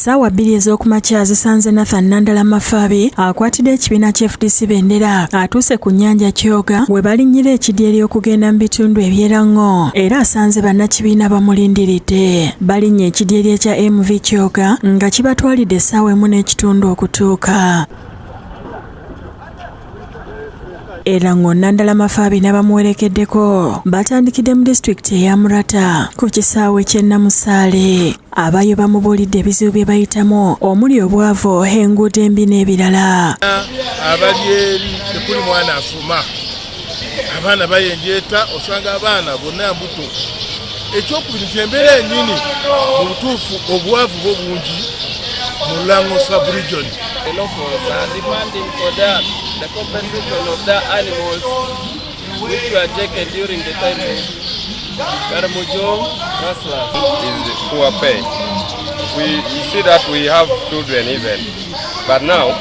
Essaawa 2 ez'okumakya zisanze Nathan Nandala Mafabi akwatidde ekibiina kya FDC Bendera atuuse ku nnyanja Kyoga we balinnyira ekidyeri okugenda mu bitundu eby'Erango era asanze bannakibiina bamulindiridde. Balinnya ekidyeri ekya MV Kyoga nga kibatwalidde essaawa 1 n'ekitundu okutuuka. Erango Nandala Mafabi n'abamuwerekeddeko batandikidde mu disitulikiti eya Murata ku kisaawe ky'e Namusaale. Abayo bamubuulidde ebizibu bye bayitamu omuli obwavu, enguudo embi n'ebirala. Abali eri tekuli mwana afuma, abaana bayenjeeta, osanga abaana bonna mbuto. Ekyokubiri kyembeera ennyini mu butuufu obwavu bwo bungi mu Lango sub-region. The locals are demanding for the compensation of the animals which were taken during the time of Karamojong Raslas. Is poor pay. We see that we have children even, but now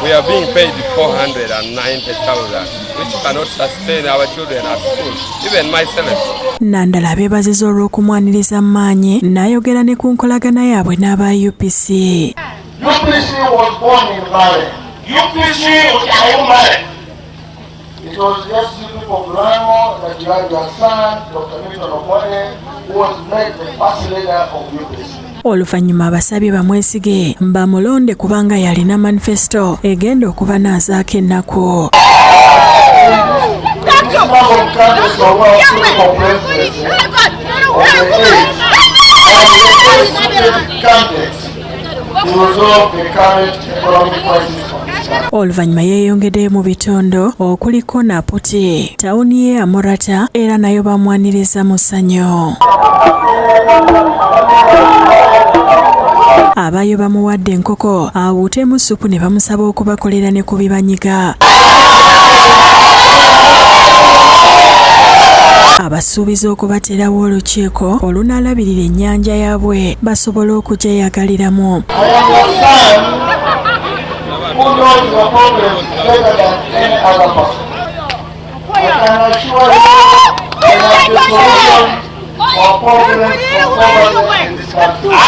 we are being paid 490,000, which cannot sustain our children at school, even myself. Nandala abeebazizza olw'okumwaniriza maanyi n'ayogera ne ku nkolagana yaabwe n'aba UPC. UPC was born in Male. UPC was Male. It was just people of Rango that you had your son, Dr. Milton Okwone, who was made the first leader of UPC. Oluvannyuma abasabye bamwesige bamulonde kubanga yalina manifesto egenda okubanaazaako ennaku. Oluvannyuma yeeyongedde mu bitondo okuliko Naputi, tawuni ye Amurata era nayo bamwaniriza mu ssanyu. Abayo bamuwadde enkoko awuutemu ssupu ne bamusaba okubakolera ne ku bibanyiga. Abasuubiza okubaterawo olukiiko olunaalabirira ennyanja yaabwe basobole okugyeyagalilamu.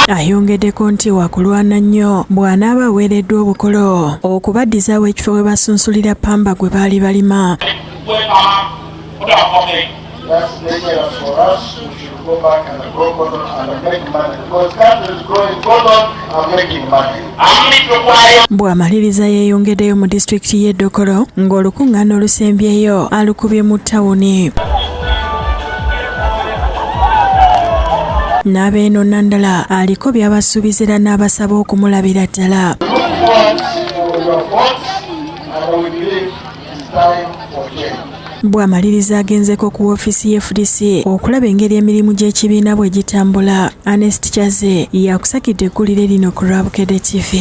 Ayongeddeko nti wakulwana nnyo bw'anaaba aweereddwa obukolo okubaddizaawo ekifo we basunsulira pamba gwe baali balima. That's dangerous for us. We should go back and grow cotton and make money because country is growing cotton and making money. Bw'amaliriza yeeyongeddeyo mu disitulikiti y'e Dokolo ng'olukuŋŋaana olusembyeyo alukubye mu ttawuni. N'abeeno Nandala aliko by'abasuubizira n'abasaba okumulabira ddala. Bw'amaliriza agenzeko ku woofiisi y'FDC okulaba engeri emirimu gy'ekibiina bwe gitambula. Ernest Chaze yakusakidde eggulire lino ku Lwabukedde TV.